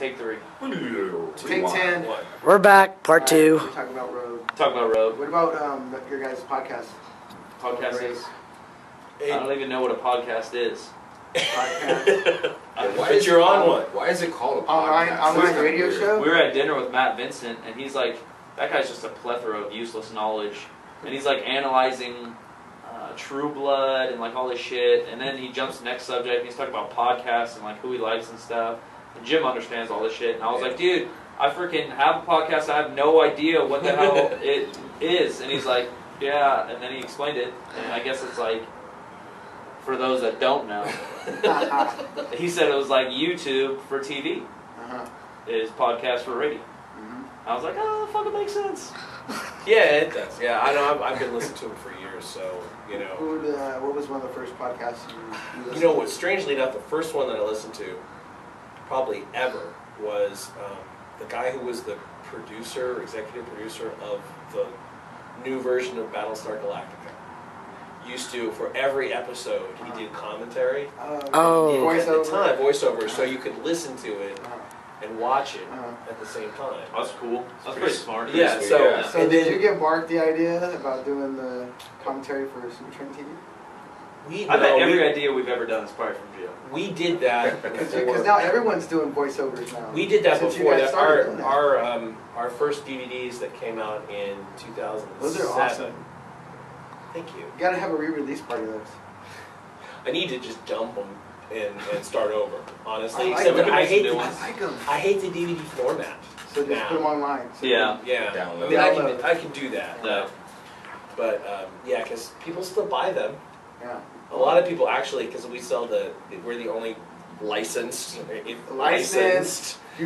Take 3. Take 10. What? We're back, part 2. We're talking about road. Talk about road. What about your guys' podcast? Podcast is. I don't even know what a podcast is. Podcast. But you're on one. Why is it called a podcast? Online radio show? We were at dinner with Matt Vincent, and he's like, that guy's just a plethora of useless knowledge. And he's like analyzing True Blood and like all this shit. And then he jumps to the next subject, and he's talking about podcasts and like who he likes and stuff. And Jim understands all this shit. And I was like, dude, I freaking have a podcast. I have no idea what the hell it is. And he's like, yeah. And then he explained it. And I guess it's like, for those that don't know, he said it was like YouTube for TV. Is podcast for radio. I was like, oh, fuck, it makes sense. Yeah, it does. Yeah, I know. I've been listening to him for years, so you know. What was one of the first podcasts you listened You know what? Strangely enough, the first one that I listened to, probably ever, was the guy who was the executive producer of the new version of Battlestar Galactica. Used to, for every episode, he did commentary. Oh. At the time, voiceover, so you could listen to it and watch it at the same time. That's cool. That's pretty smart. Yeah, So did you give Mark the idea about doing the commentary for Super Train TV? I bet every idea we've ever done is probably from Jim. We did that Because now everyone's doing voiceovers now. We did that Since you before. guys started doing that. Our first DVDs that came out in 2007. Those are awesome. Thank you. You gotta have a re-release party of those. I need to just dump them and start over, honestly. I like Except them. I hate I like them. I hate the DVD format. So just put them online. So Yeah. Yeah. Download. I mean, I can do that. Yeah. But yeah, because people still buy them. Yeah. A lot of people actually, because we're the only licensed. You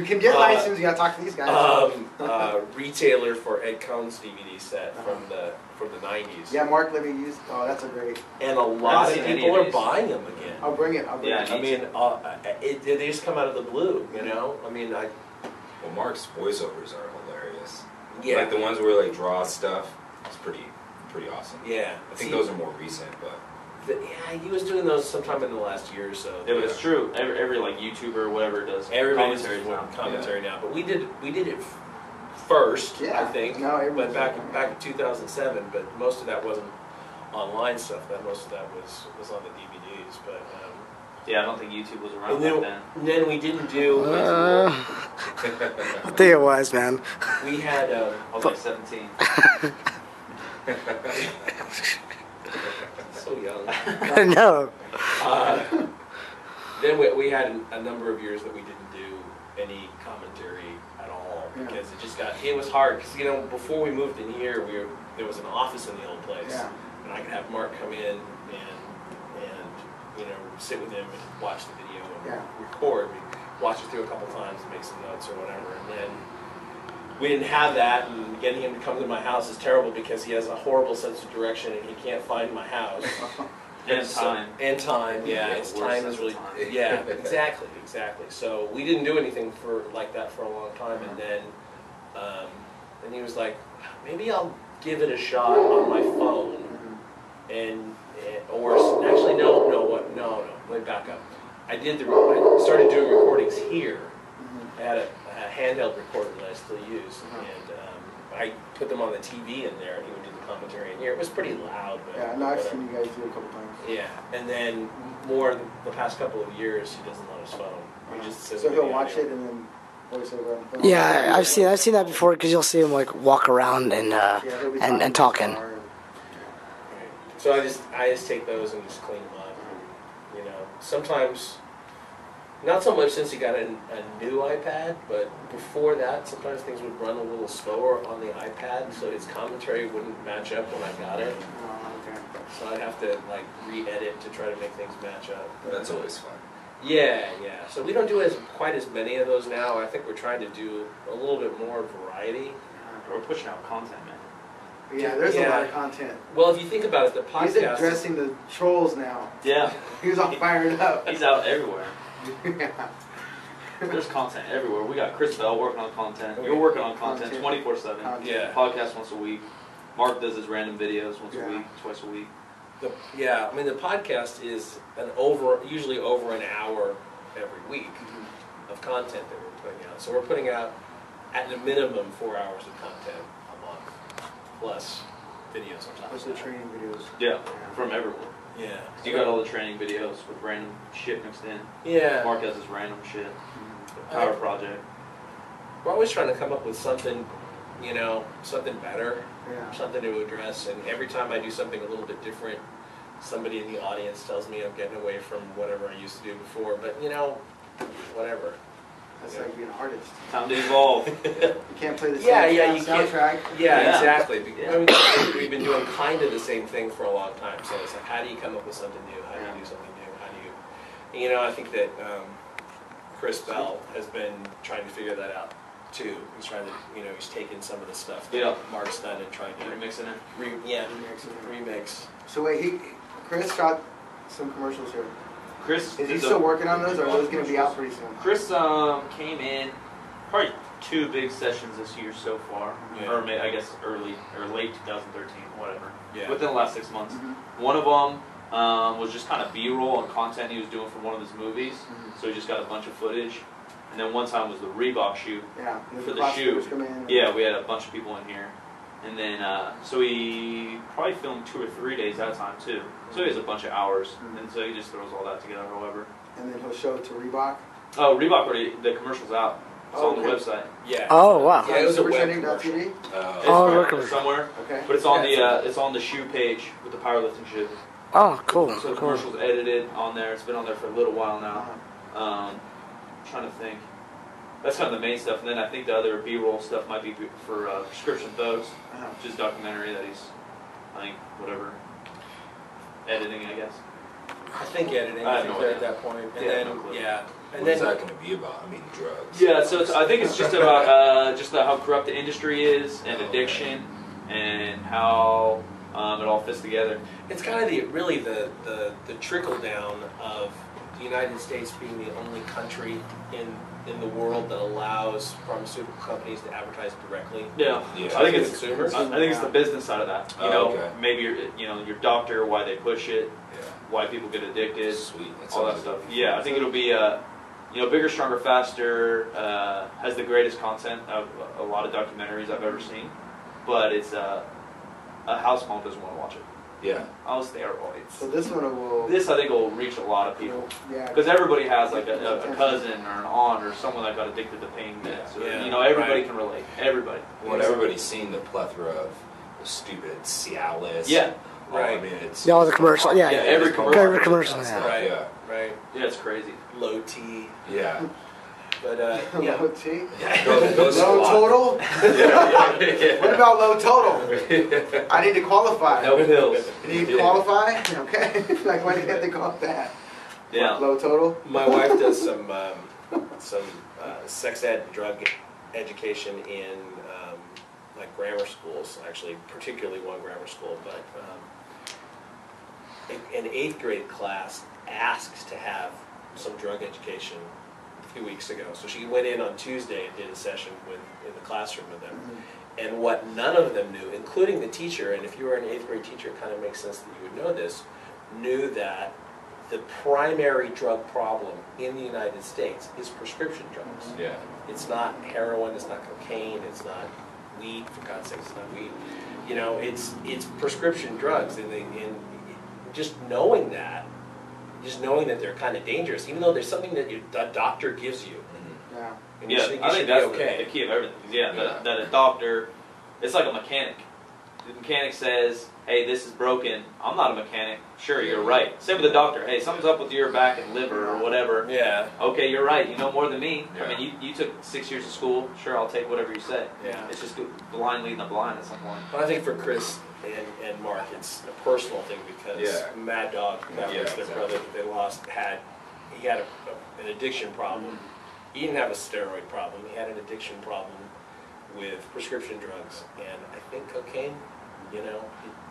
can get licensed. You gotta talk to these guys. Retailer for Ed Cohn's DVD set from the 90s. Yeah, Mark let me use. Oh, that's a great. And a lot of people are buying them again. I'll bring it. I'll bring it. I mean, they just come out of the blue, you know. I mean, Well, Mark's voiceovers are hilarious. Yeah. Like the ones where he like draws stuff. It's pretty awesome. Yeah. I think those are more recent, but. Yeah, he was doing those sometime in the last year or so. Yeah, but it's true. Every like YouTuber or whatever does Everybody's commentaries now. commentary now, but we did it first, Yeah. I think. No, but everyone's back in 2007, but most of that wasn't online stuff. Most of that was on the DVDs. But Yeah, I don't think YouTube was around and back then. then we didn't do. I think it was, man. We had. I was like 17. So young. I know. Then we had a number of years that we didn't do any commentary at all because it was hard because before we moved in here there was an office in the old place and I could have Mark come in and sit with him and watch the video and record. We watch it through a couple times and make some notes or whatever, and then we didn't have that, and getting him to come to my house is terrible because he has a horrible sense of direction and he can't find my house. And time. And time, yeah. His time is really, yeah, exactly. So we didn't do anything like that for a long time, and then he was like, maybe I'll give it a shot on my phone, or actually no, let me back up. I started doing recordings here. I had a handheld recorder that I still use, and I put them on the TV in there, and he would do the commentary in here. It was pretty loud. But yeah, no, I've seen you guys do it a couple times. Yeah, and then more the past couple of years, he doesn't on his phone. He just says. So he'll watch it and then voice over on the phone. Yeah, I've seen that before because you'll see him like walk around and talking. Right. So I just take those and just clean them up. Sometimes. Not so much since he got a new iPad, but before that, sometimes things would run a little slower on the iPad, so his commentary wouldn't match up when I got it. So I'd have to re-edit to try to make things match up. That's always fun. Yeah. So we don't do quite as many of those now. I think we're trying to do a little bit more variety. We're pushing out content, man. Yeah, there's a lot of content. Well, if you think about it, the podcast. He's addressing the trolls now. Yeah. He was all fired up. He's out everywhere. Yeah. There's content everywhere. We got Chris Bell working on content. You're working on content 24/7. Yeah. Podcast once a week. Mark does his random videos once a week, twice a week. The podcast is usually over an hour every week of content that we're putting out. So we're putting out at a minimum 4 hours of content a month, plus videos on top What's of the that. training videos? Yeah, from everyone. Yeah. You got all the training videos with random shit mixed in. Yeah. Mark has his random shit. Power project. We're always trying to come up with something, you know, something better, Yeah. something to address. And every time I do something a little bit different, somebody in the audience tells me I'm getting away from whatever I used to do before. But, you know, whatever. That's like being an artist. Time to evolve. You can't play the same Yeah, you can't. soundtrack. Yeah, Yeah. exactly. Yeah. I mean, we've been doing kind of the same thing for a long time. So it's like, how do you come up with something new? How do you do something new? How do you... And, you know, I think that Chris Bell has been trying to figure that out, too. He's trying to, you know, he's taking some of the stuff that Yeah. Mark's done and trying to... Remixing it. Remix. So wait, Chris shot some commercials here. Chris Is he still working on those, or are those going to be out pretty soon? Chris came in probably 2 big sessions this year so far, Yeah. or I guess early or late 2013, whatever. Yeah. Within the last 6 months. Mhm. One of them was just kind of B-roll and content he was doing from one of his movies. Mhm. So he just got a bunch of footage. And then one time was the Reebok shoot. Yeah. For the shoot. Come in. Yeah, we had a bunch of people in here. And then, so he probably filmed 2 or 3 days that time too. So he has a bunch of hours. Mhm. And so he just throws all that together, however. And then he'll show it to Reebok. Oh, Reebok already, the commercial's out. It's Oh, on the okay. website. Yeah. Oh, wow. Yeah, it was a web Supertraining.tv. It's Oh, probably okay. somewhere. Okay. But it's on Yeah, it's on the shoe page with the powerlifting shoe. Oh, cool. So the Cool. commercial's edited on there. It's been on there for a little while now. Uh-huh. Trying to think. That's kind of the main stuff, and then I think the other B-roll stuff might be for Prescription Thugs, Uh-huh. which is a documentary that he's, I think, whatever, editing, I guess. I think editing. I I have think no they're idea. at that point. And Yeah, then, no clue. yeah. And What is then, that going to be about? I mean, drugs. Yeah, so I think it's just about just how corrupt the industry is and addiction and how it all fits together. it's kind of really the trickle down of the United States being the only country in the world that allows pharmaceutical companies to advertise directly. Yeah, Yeah. I think it's consumers. I think it's the business side of that. You Oh, know, okay. maybe your doctor, why they push it, Yeah. why people get addicted, Sweet. all that stuff. Yeah, I think it'll be bigger, stronger, faster. Has the greatest content of a lot of documentaries I've ever seen, but it's a house mom doesn't want to watch it. Yeah. Oh, steroids. So this one will. This I think will reach a lot of people Yeah. because everybody has like a cousin or an aunt or someone that got addicted to pain meds. Yeah. Or, everybody Right. can relate. Everybody. Well, everybody's seen the plethora of the stupid Cialis. Yeah. Oh, Right. I mean, it's. Yeah, all the commercial. Yeah, Yeah, yeah. every commercial. Every commercial, Stuff, yeah. Right. Yeah. Right. Yeah, it's crazy. Low T. Yeah. But yeah. Low T. Go Low squat. total. Yeah. What about low total? I need to qualify. No pills. You need to qualify? Okay. Like, why do you have to call it that? Yeah. Low total? My wife does some sex ed and drug education in like grammar schools, actually, particularly one grammar school. But an 8th grade class asked to have some drug education a few weeks ago. So she went in on Tuesday and did a session in the classroom with them. Mm-hmm. And what none of them knew, including the teacher, and if you were an 8th grade teacher, it kind of makes sense that you would know this, knew that the primary drug problem in the United States is prescription drugs. Yeah. It's not heroin, it's not cocaine, it's not weed, for God's sake, it's not weed. You know, it's prescription drugs, and just knowing that they're kind of dangerous, even though there's something that the doctor gives you. Yeah. And you Yeah, think I you think should that's be okay. the key of everything. Yeah, Yeah. that a doctor, it's like a mechanic. The mechanic says, hey, this is broken. I'm not a mechanic. Sure, you're right. Same with the doctor. Hey, something's up with your back and liver or whatever. Yeah, Okay, you're right. You know more than me. Yeah. I mean, you took 6 years of school. Sure, I'll take whatever you say. yeah. It's just blind leading the blind at some point. But I think for Chris and Mark, it's a personal thing because Yeah. Mad Dog, that Yeah, was their exactly. brother that they lost, he had an addiction problem. He didn't have a steroid problem. He had an addiction problem with prescription drugs and I think cocaine. You know,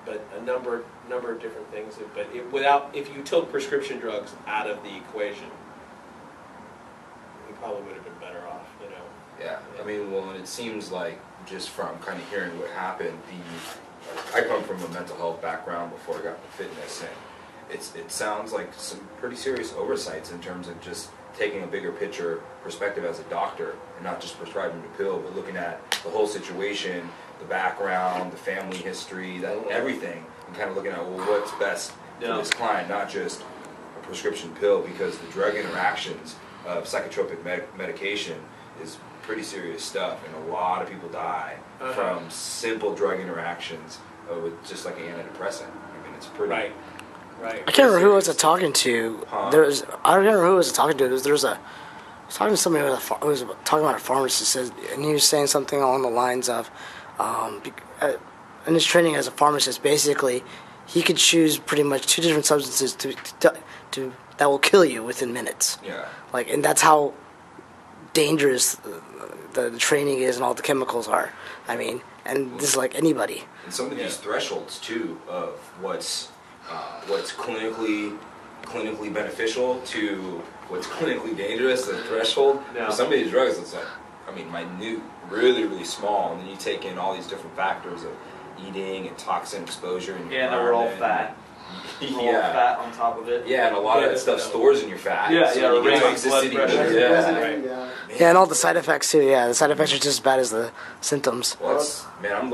but a number of different things. But if you took prescription drugs out of the equation, he probably would have been better off. You know. Yeah, I mean, well, and it seems like just from kind of hearing what happened, I come from a mental health background before I got to fitness, and it sounds like some pretty serious oversights in terms of just taking a bigger picture perspective as a doctor and not just prescribing the pill, but looking at the whole situation, the background, the family history, that everything, and kind of looking at, well, what's best for this client, not just a prescription pill, because the drug interactions of psychotropic medication is pretty serious stuff, and a lot of people die from simple drug interactions with just like an antidepressant. I mean, it's pretty. Right. I can't remember who I was talking to. I don't remember who I was talking to. I was talking to somebody who was talking about a pharmacist, and he was saying something along the lines of, in his training as a pharmacist, basically, he could choose pretty much 2 different substances to that will kill you within minutes. Yeah. Like, and that's how dangerous the training is and all the chemicals are. I mean, and this is like anybody. And some of these thresholds too of what's clinically beneficial to what's clinically dangerous, the threshold. Yeah. For some of these drugs, it's like, I mean, minute, really, really small, and then you take in all these different factors of eating and toxin exposure and Yeah, and they're all fat. All fat on top of it. Yeah, and a lot of that stuff stores in your fat. Yeah, so yeah, you get raising blood toxicity. pressure. Yeah. Right. Yeah, and all the side effects too. Yeah, the side effects are just as bad as the symptoms. Well, I'm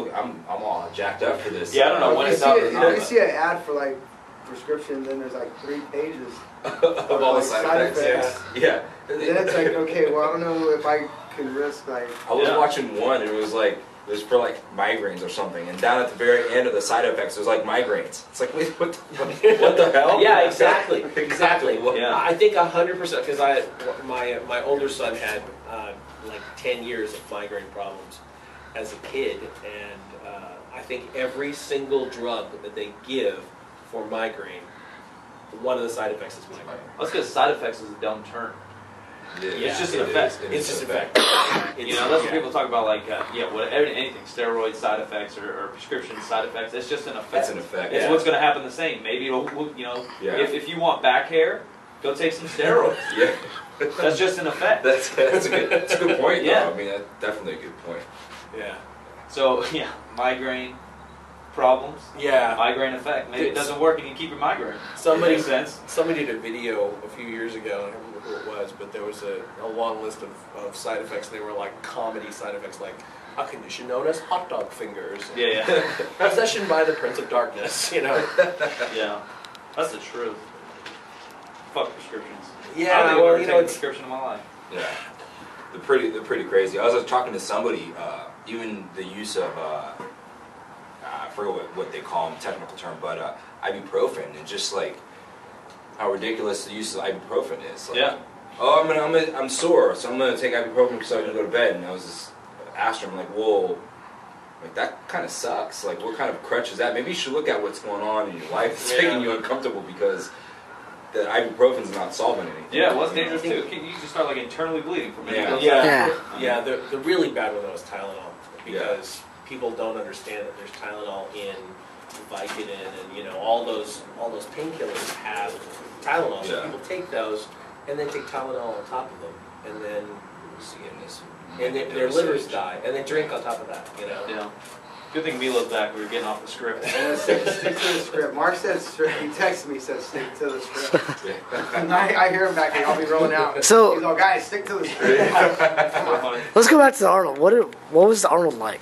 all jacked up for this. Yeah, I don't know when it's out. If you see an ad for like prescription, then there's like 3 pages of all the like side effects. Yeah. Then it's like, okay, well, I don't know if I could risk like. I was watching one, and it was for like migraines or something, and down at the very end of the side effects, there's like migraines. It's like, wait, what the hell? Yeah, exactly. Yeah. I think 100%, because my older son had like 10 years of migraine problems as a kid, and I think every single drug that they give for migraine, one of the side effects is migraine. That's because side effects is a dumb term. Yeah, It's just an effect. It's just an effect. You know, that's what people talk about, like, anything, steroid side effects or prescription side effects. It's just an effect. It's an effect. It's what's going to happen the same. Maybe it'll, if you want back hair, go take some steroids. Yeah. That's just an effect. That's a good point. Yeah. Though. I mean, that's definitely a good point. Yeah. So, migraine problems. Yeah. Migraine effect. Maybe it doesn't work and you keep your migraine. Somebody Makes sense. Somebody did a video a few years ago, I don't remember who it was, but there was a long list of side effects. They were like comedy side effects, like a condition known as hot dog fingers. Yeah. Possession by the Prince of Darkness, Yeah. That's the truth. Fuck prescriptions. Yeah, I don't think I've well, ever taken a prescription in my life. Yeah. They're pretty crazy. I was talking to somebody, even the use of, I forget what they call them, technical term, but ibuprofen, and just like how ridiculous the use of ibuprofen is. Like, Yeah. Oh, I'm sore, so I'm gonna take ibuprofen so I can go to bed. And I was just asked her, I'm like, whoa, like that kind of sucks. Like, what kind of crutch is that? Maybe you should look at what's going on in your life that's making you uncomfortable, because the ibuprofen's not solving anything. Yeah, well, it's dangerous too. You can start like internally bleeding from it. Yeah. The really bad one though is Tylenol, because people don't understand that there's Tylenol in Vicodin, and all those painkillers have Tylenol. So people take those and then take Tylenol on top of them, and then their livers die, and they drink on top of that. Yeah. Good thing Milo's back. We were getting off the script. Stick to the script. Mark said, he texted me, said, stick to the script. And I hear him back here. I'll be rolling out. So- he's all, guys, stick to the script. Let's go back to the Arnold. What was the Arnold like?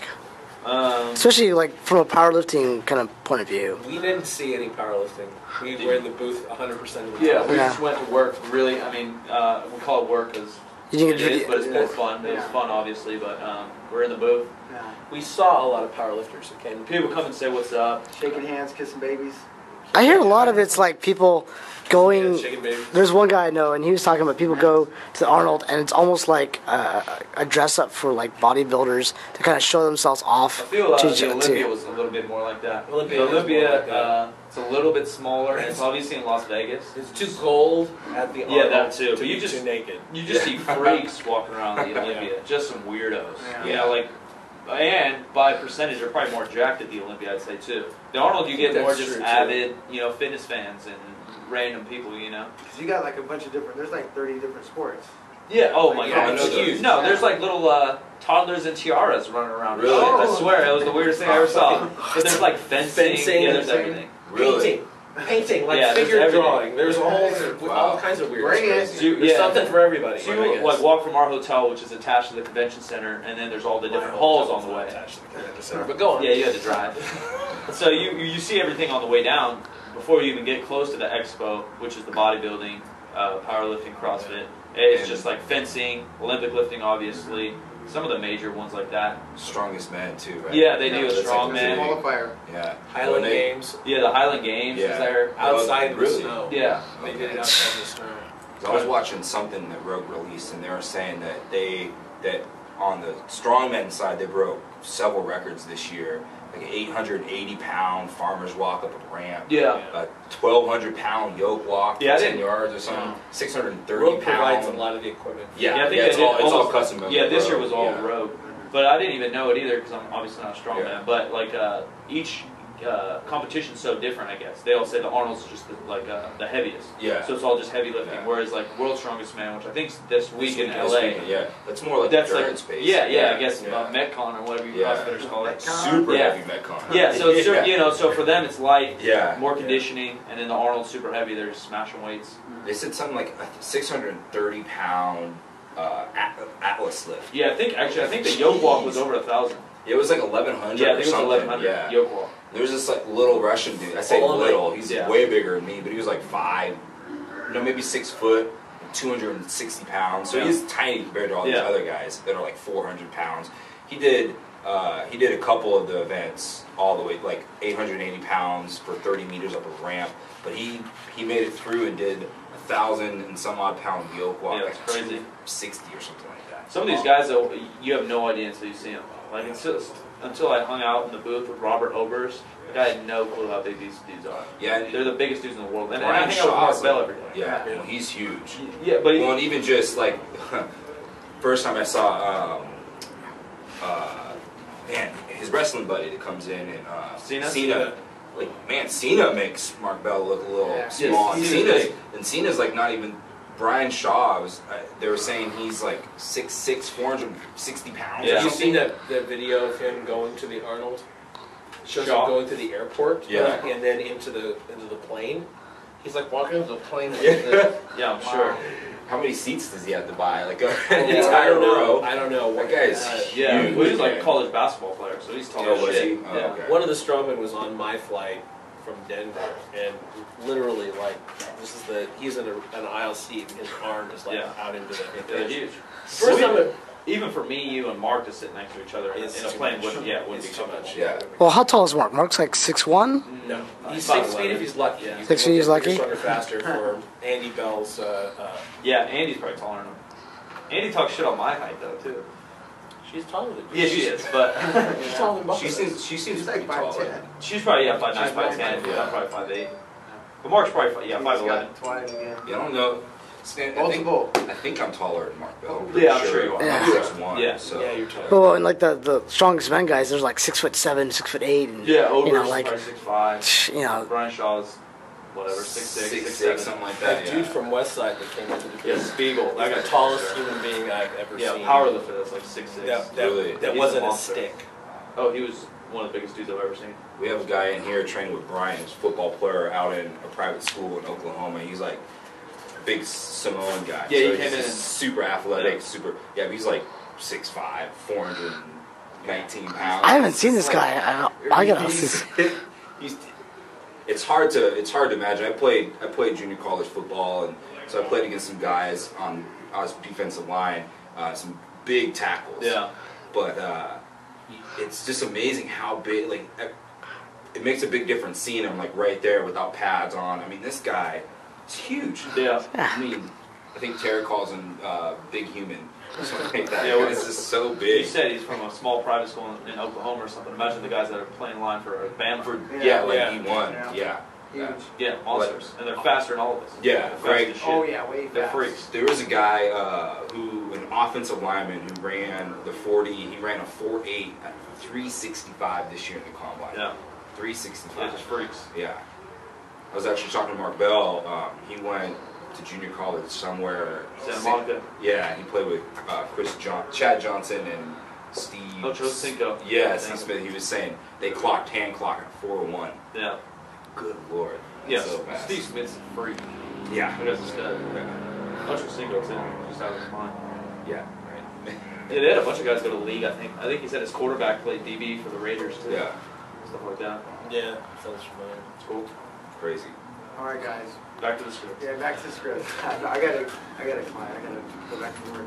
Especially like from a powerlifting kind of point of view. We didn't see any powerlifting. We were in the booth 100% of the time. Yeah, we just went to work. Really, I mean, we call it work because it is, but it's more fun. It was fun, obviously, but we're in the booth. Yeah. We saw a lot of powerlifters. Okay, People come and say, "What's up?" Shaking hands, kissing babies. I hear a lot of it's like people going. chicken baby. There's one guy I know, and he was talking about people go to the Arnold, and it's almost like a dress up for like bodybuilders to kind of show themselves off. I feel the Olympia was a little bit more like that. The Olympia, it's a little bit smaller, and it's obviously in Las Vegas. It's too cold at the Arnold. Yeah, that too. But you you just too naked. You just see freaks walking around the Olympia, just some weirdos. Yeah. And by percentage, they're probably more jacked at the Olympia, I'd say too. The Arnold, you get more just avid, fitness fans and random people, Because you got like a bunch of different, there's like 30 different sports. Yeah. Oh my Yeah, God, it's huge. No, there's like little toddlers and tiaras running around. Really? I swear, it was the weirdest thing I ever saw. But there's like fencing. Yeah, there's everything. Really? Painting. painting, like Yeah, there's figure everything. drawing. There's all kinds of weird. Bring it. Crazy. So you- There's yeah. something for everybody. So I you guess. like walk from our hotel, which is attached to the convention center, and then there's all the different My halls hotel's on the not way. attached to the convention center, but go on. Yeah, you had to drive. So you see everything on the way down before you even get close to the expo, which is the bodybuilding, powerlifting, CrossFit. It's just like fencing, Olympic lifting, obviously. Some of the major ones like that. Strongest man too, right? Yeah, they do a that's strong like man. Qualifier. Yeah. Highland When they- Games Yeah, the Highland Games is Yeah. there. outside really? the snow. Yeah. They did it Okay. outside the snow. I was watching something that Rogue released, and they were saying that on the strongman side they broke several records this year, like an 880-pound farmer's walk up a ramp, Yeah. a 1,200-pound yoke walk, Yeah, I 10 didn't- yards or something, Yeah. 630 Rogue provides a pound. lot of the equipment. Yeah, I think yeah, they it's did all almost- custom. made Yeah, with this year Rogue, was all yeah. rogue. But I didn't even know it either because I'm obviously not a strongman. Yeah. But like each competition's so different, I guess. They all say the Arnold's just the heaviest. Yeah. So it's all just heavy lifting. Yeah. Whereas like World's Strongest Man, which I think's this week in This LA. weekend, yeah, that's more like That's like endurance based. yeah, I guess yeah. Metcon or whatever you Yeah. CrossFitters call it. Super Yeah. heavy Metcon. Yeah, so it's yeah. you know, so for them it's light, Yeah. more conditioning, and then the Arnold's super heavy. They're just smashing weights. They said something like a 630-pound Atlas lift. Yeah, I think the yoke walk was over 1,000. It was like 1,100 Yeah, I or think it was something. 1,100 Yeah. yoke walk. There was this like little Russian dude. I say Oh, like- little. He's yeah. way bigger than me, but he was like 5, maybe 6 foot, 260 pounds. So Yeah. he's tiny compared to all these Yeah. other guys that are like 400 pounds. He did a couple of the events all the way like 880 pounds for 30 meters up a ramp, but he made it through and did 1,000 and some odd pound yoke walk, Yeah, like it's crazy. 60 or something like that. Some of these guys, though, you have no idea until you see them. Like until I hung out in the booth with Robert Obers, like, I had no clue how big these dudes are. Yeah, They're the biggest dudes in the world. And I Brian hang out with Shaw's Mark Bell like- every day. Yeah, well, he's huge. Yeah, but Well, and even just like first time I saw, man, his wrestling buddy that comes in and Cena? Like man, Cena makes Mark Bell look a little Yeah. small. Yes, And Cena's like not even. Brian Shaw was. They were saying he's like 6'6", 460 pounds. Yeah. Or Have you something. seen that video of him going to the Arnold? Shows Shaw? him going to the airport, Yeah. and then into the plane. He's like walking into the plane. Like Yeah. this. yeah, I'm sure. How many seats does he have to buy? Like an I entire don't know. row. I don't know. What That guy's Yeah, huge. well, he's like a man. college basketball player, so he's tall Oh, as was shit. he? Oh, Yeah. okay. One of the strongmen was on my flight from Denver, and literally like he's in an aisle seat, and his arm is like Yeah. out into the. They're huge. First time it, Even for me, you and Mark to sit next to each other in It's a too plane much. wouldn't be It's too comfortable. much. Yeah. Well, how tall is Mark? Mark's like 6'1"? No, he's About 6 feet 11. if he's lucky. Yeah. You 6 can feet he's look at lucky? Stronger Faster for Andy Bell's. Yeah, Andy's probably taller than him. Andy talks shit on my height though too. She's taller than you. Yeah, she is, but She's taller than both She of us. seems She's pretty like tall. 5'10". she's probably 5'9", She's 5'10". yeah. I'm probably 5'8". But Mark's probably 5'11". He's got 20 again. You don't know. Multiple. I think I'm taller than Mark Bell. Yeah, I'm sure you are. Yeah. I'm 6'1", Yeah. so. Yeah, you're taller. Well, and like the strongest men guys, there's like 6'7", 6'8", and Yeah, Ober's you know, like probably 6'5". you know, Brian Shaw's whatever 6'6", 6'6", 6'7". something like That that. dude Yeah. from Westside that came into the Yeah, field. Spiegel. He's That the guy's tallest human being I've ever Yeah, seen. powerlifter that's like 6'6". Really? That He's wasn't a a monster. stick. Oh, he was one of the biggest dudes I've ever seen. We have a guy in here training with Brian, he's a football player out in a private school in Oklahoma. He's like a big Samoan guy. Yeah, he so came he's in just and- super athletic, Yeah. super. Yeah, but he's like 6'5", 419 pounds. I haven't seen this guy. I gotta He's- see. he's- It's hard to imagine. I played junior college football, and so I played against some guys on our defensive line, some big tackles. Yeah. But it's just amazing how big. Like it makes a big difference seeing him like right there without pads on. I mean, this guy is huge. Yeah. I mean, I think Terry calls him big human or something like that. Yeah, well, It's just so He big. said he's from a small private school in Oklahoma or something. Imagine the guys that are playing line for Bama. Yeah, like Yeah. he won. Yeah. Yeah. Huge. Yeah, monsters. And they're faster than all of us. Yeah, They're fast Greg- as shit. Oh yeah, way They're fast. freaks. There was a guy an offensive lineman who ran the 40. He ran a 4.8 at 365 this year in the combine. Yeah. 365. They're just freaks. Yeah. I was actually talking to Mark Bell. He went to junior college somewhere. Santa Monica. Yeah, he played with Chad Johnson and Steve. Oh, Chosinko. Yeah, Steve Smith. He was saying they hand clock at 4:01. Yeah. Good lord. Yes, so fast. Steve Smith's a freak. Yeah. That guy's a stud. A bunch of single too, just out of his mind. Yeah. Right. Yeah, they had a bunch of guys go to the league. I think he said his quarterback played DB for the Raiders too. Yeah. Stuff like that. Yeah, sounds familiar. It's cool. Crazy. All right, guys. Back to the script. Yeah, back to the script. I gotta client. I gotta go back to work.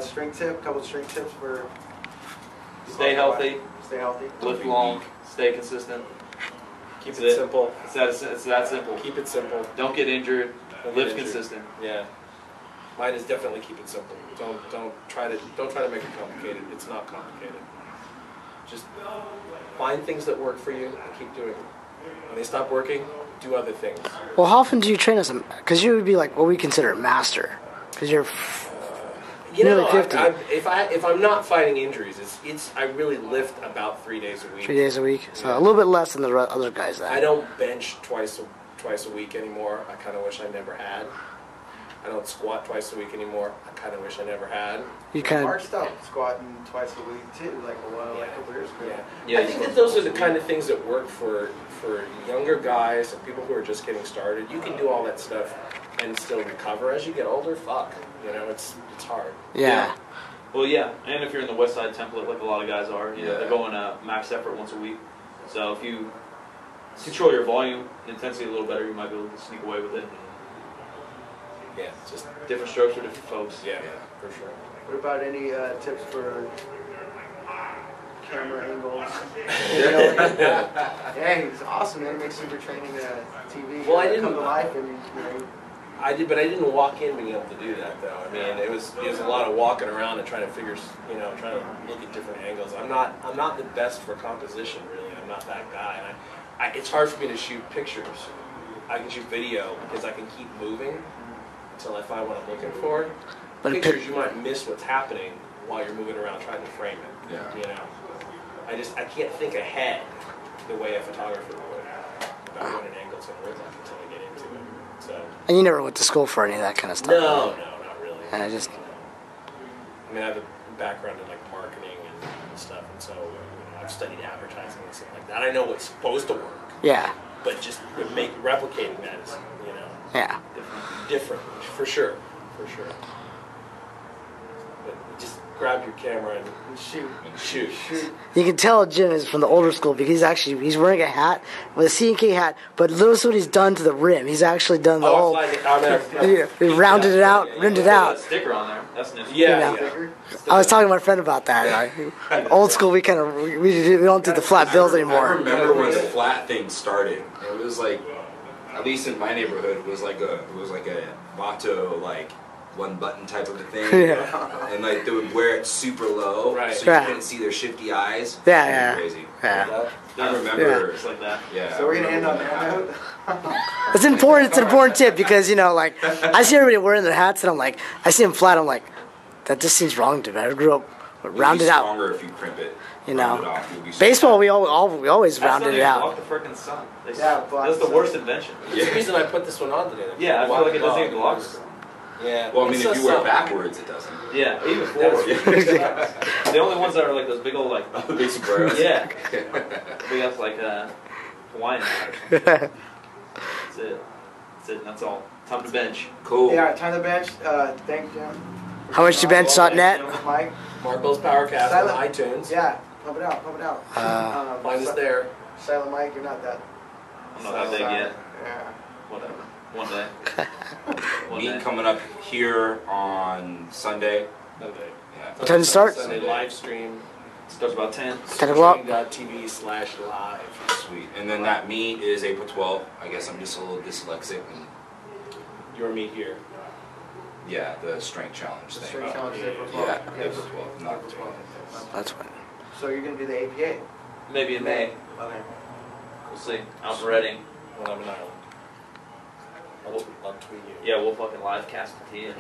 Strength tip. Couple strength tips for. Stay healthy. Stay healthy. Lift long. Stay consistent. Keep That's it it. simple. It's that simple. Keep it simple. Don't get injured. Don't get Live injured. consistent. Yeah. Mine is definitely keep it simple. Don't try to make it complicated. It's not complicated. Just find things that work for you and keep doing them. When they stop working, do other things. Well, how often do you train as a? Because you would be like what we consider a master, because you're. You know, Nearly 50. if I'm not fighting injuries, I really lift about 3 days a week. 3 days a week, so a little bit less than the other guys. I don't bench twice a week anymore. I kind of wish I never had. I don't squat twice a week anymore. I kind of wish I never had. You kind Mark of. stopped squatting twice a week too, like a couple years ago. Yeah. I think that those are the kind of things that work for younger guys and people who are just getting started. You can do all that stuff and still recover. As you get older, fuck. You know, it's hard. Yeah. Well, yeah, and if you're in the West Side template, like a lot of guys are, you know, Yeah. they're going max effort once a week. So if you control your volume and intensity a little better, you might be able to sneak away with it. Yeah, just Different strokes for different folks. yeah, for sure. What about any tips for camera angles? Yeah, he's awesome, man. He makes super training TV Well, I didn't- come to life, and you know. I didn't walk in being able to do that though. I mean, it was a lot of walking around and trying to figure, trying to look at different angles. I'm not the best for composition really. I'm not that guy. And it's hard for me to shoot pictures. I can shoot video because I can keep moving until I find what I'm looking for. But Pictures, you might miss what's happening while you're moving around trying to frame it. Yeah. You know, I can't think ahead the way a photographer would about what an angle's going to look like until I get into it. So. And you never went to school for any of that kind of stuff. No, not really. And I just. I mean, I have a background in like marketing and stuff, and so I've studied advertising and stuff like that. I know what's supposed to work, Yeah. but just replicating that is, Yeah. different for sure. But just grab your camera and shoot. You can tell Jim is from the older school because he's wearing a hat with a C&K hat, but notice what he's done to the rim. He's actually done the whole. He rounded it out, rimmed it Put out. a sticker on there. That's new. Yeah. I was talking to my friend about that. Old school, we kind of we don't do the flat bills I anymore. remember when the flat thing started. It was like, at least in my neighborhood, it was like a Vato like one button type of a thing. Yeah. And like they would wear it super low, Right. so you Yeah. couldn't see their shifty eyes. Yeah, It was crazy. Yeah. I remember. It's like that. Yeah. So we're gonna end on that note. It's important. It's an important tip because like I see everybody wearing their hats and I'm like, I see them flat. I'm like, that just seems wrong to me. I grew up rounded out. Stronger if you crimp it. You know, round it off, you'll be baseball we always That's rounded not it even out. block the frickin' sun. Yeah, block That's the the worst invention. That's the reason I put this one on today. Yeah, I feel like it doesn't even block the sun. Yeah. Well, I mean, It's if so you wear it subtle. backwards, it doesn't. Yeah, even forward. The only ones that are like those big old like The big sombreros. yeah, big ass like Hawaiian hat. That's it. That's it. That's all. Time to bench. Cool. Yeah, time to bench. Thank Jim. How much you bench.net? Mike. Marco's Powercast on iTunes. Yeah, pump it out. Find us there. Silent Mike, you're not that. I'm not that big yet. Yeah. Whatever. One day. One Meet day. coming up here on Sunday. Okay. Yeah. What time to start? Sunday live stream. Starts about 10. 10 o'clock. TV/live. Sweet. And then that meet is April 12th. I guess I'm just a little dyslexic. And Your meet here. yeah, the strength challenge The thing. strength challenge is April Yeah, 12th. April 12th, not the 12th. That's what. So you're gonna do the APA? Maybe in May. Okay. We'll see. Out in Reading. When I'm in Ireland. I'll tweet you. Yeah, we'll fucking live cast it to you.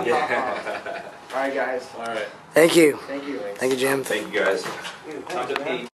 Yeah. All right, guys. All right. Thank you. Thank you. Thank you, Jim. Thank you guys. Dude, Time thanks, to man. pee.